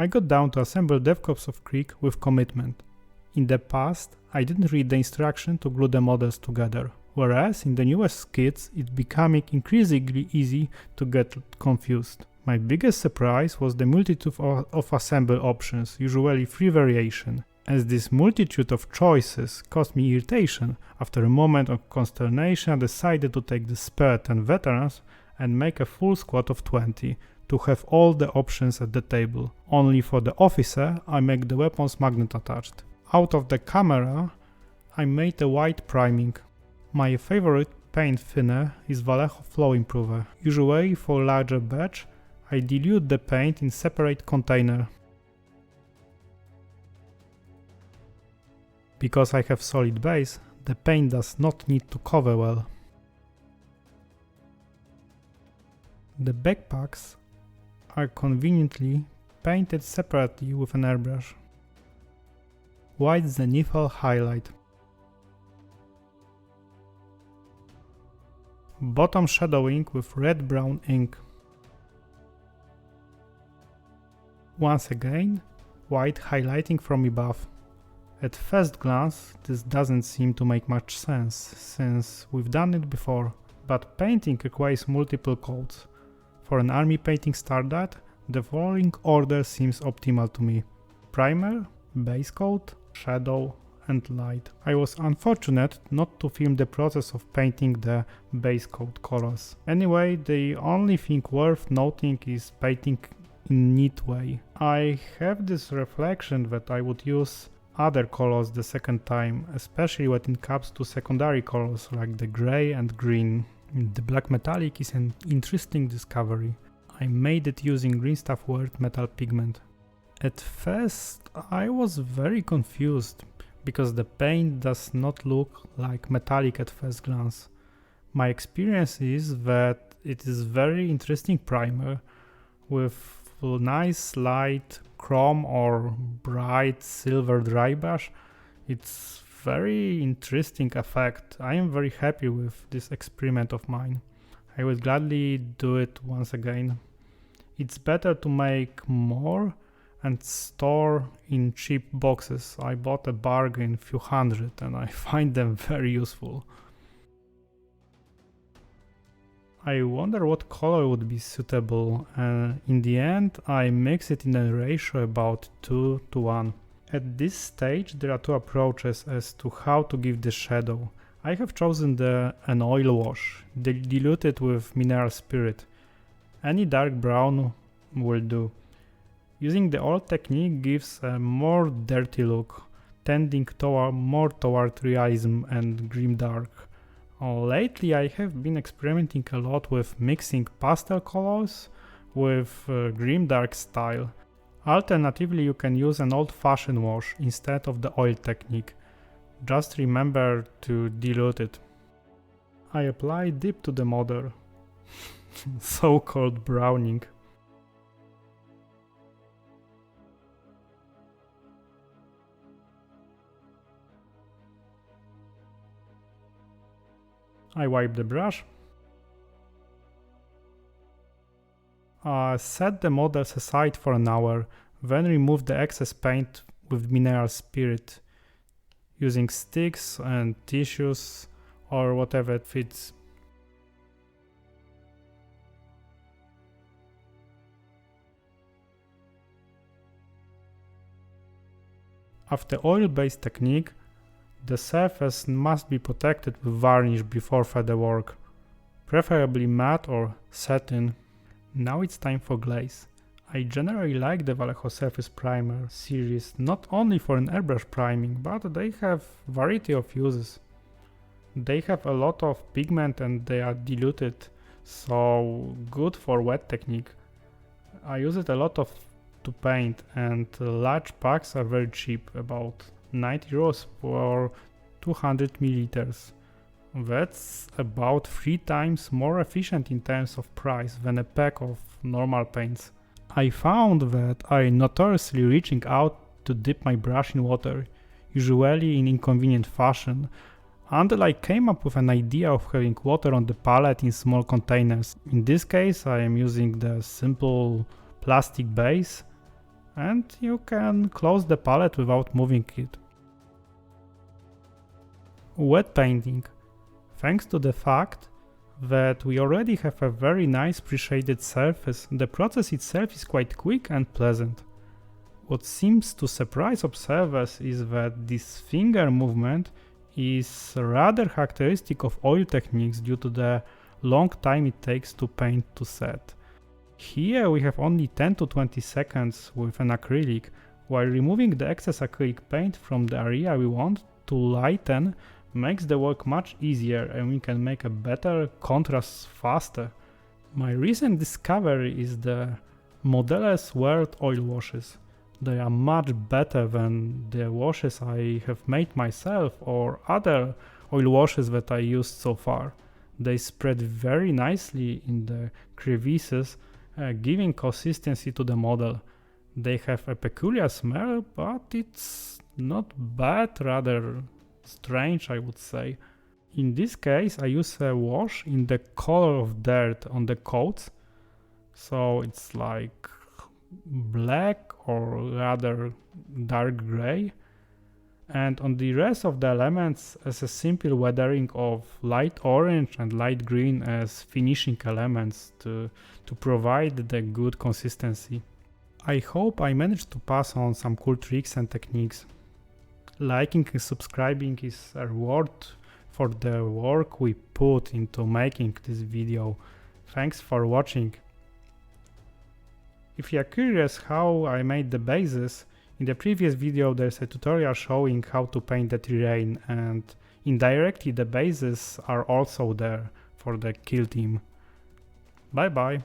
I got down to assemble DevCops of Kriegs with commitment. In the past, I didn't read the instruction to glue the models together, whereas in the newest kits it's becoming increasingly easy to get confused. My biggest surprise was the multitude of assembly options, usually 3 variations. As this multitude of choices caused me irritation, after a moment of consternation I decided to take the spare 10 veterans and make a full squad of 20 to have all the options at the table. Only for the officer I make the weapons magnet attached. Out of the camera I made a white priming. My favorite paint thinner is Vallejo Flow Improver. Usually for larger batch I dilute the paint in separate container. Because I have solid base, the paint does not need to cover well. The backpacks are conveniently painted separately with an airbrush. White zenithal highlight. Bottom shadowing with red-brown ink. Once again, white highlighting from above. At first glance, this doesn't seem to make much sense, since we've done it before, but painting requires multiple coats. For an army painting standard, the following order seems optimal to me: primer, base coat, shadow, and light. I was unfortunate not to film the process of painting the base coat colors. Anyway, the only thing worth noting is painting in neat way. I have this reflection that I would use other colors the second time, especially when it comes to secondary colors like the gray and green. The black metallic is an interesting discovery. I made it using Green Stuff Word metal pigment. At first I was very confused because the paint does not look like metallic at first glance. My experience is that it is very interesting primer with nice light chrome or bright silver dry brush. It's very interesting effect. I am very happy with this experiment of mine. I will gladly do it once again. It's better to make more and store in cheap boxes. I bought a bargain few hundred and I find them very useful. I wonder what color would be suitable, and in the end I mix it in a ratio about 2:1. At this stage there are 2 approaches as to how to give the shadow. I have chosen an oil wash, diluted with mineral spirit. Any dark brown will do. Using the old technique gives a more dirty look, tending more toward realism and grimdark. Lately I have been experimenting a lot with mixing pastel colors with grimdark style. Alternatively, you can use an old-fashioned wash instead of the oil technique. Just remember to dilute it. I apply dip to the model. So-called browning. I wipe the brush. Set the models aside for an hour, then remove the excess paint with mineral spirit, using sticks and tissues or whatever fits. After oil-based technique, the surface must be protected with varnish before further work, preferably matte or satin. Now it's time for glaze. I generally like the Vallejo Surface Primer series not only for an airbrush priming, but they have variety of uses. They have a lot of pigment and they are diluted, so good for wet technique. I use it a lot to paint, and large packs are very cheap, about 90 euros for 200 milliliters. That's about 3 times more efficient in terms of price than a pack of normal paints. I found that I notoriously reaching out to dip my brush in water, usually in inconvenient fashion, until I came up with an idea of having water on the palette in small containers. In this case I am using the simple plastic base and you can close the palette without moving it. Wet painting. Thanks to the fact that we already have a very nice pre-shaded surface, the process itself is quite quick and pleasant. What seems to surprise observers is that this finger movement is rather characteristic of oil techniques due to the long time it takes to paint to set. Here we have only 10 to 20 seconds with an acrylic, while removing the excess acrylic paint from the area we want to lighten makes the work much easier and we can make a better contrast faster. My recent discovery is the Modeller's World oil washes. They are much better than the washes I have made myself or other oil washes that I used so far. They spread very nicely in the crevices, giving consistency to the model. They have a peculiar smell, but it's not bad, rather strange, I would say. In this case I use a wash in the color of dirt on the coats, so it's like black or rather dark gray, and on the rest of the elements as a simple weathering of light orange and light green as finishing elements to provide the good consistency. I hope I managed to pass on some cool tricks and techniques. Liking and subscribing is a reward for the work we put into making this video. Thanks for watching. If you are curious how I made the bases, in the previous video there's a tutorial showing how to paint the terrain, and indirectly the bases are also there for the kill team. Bye bye.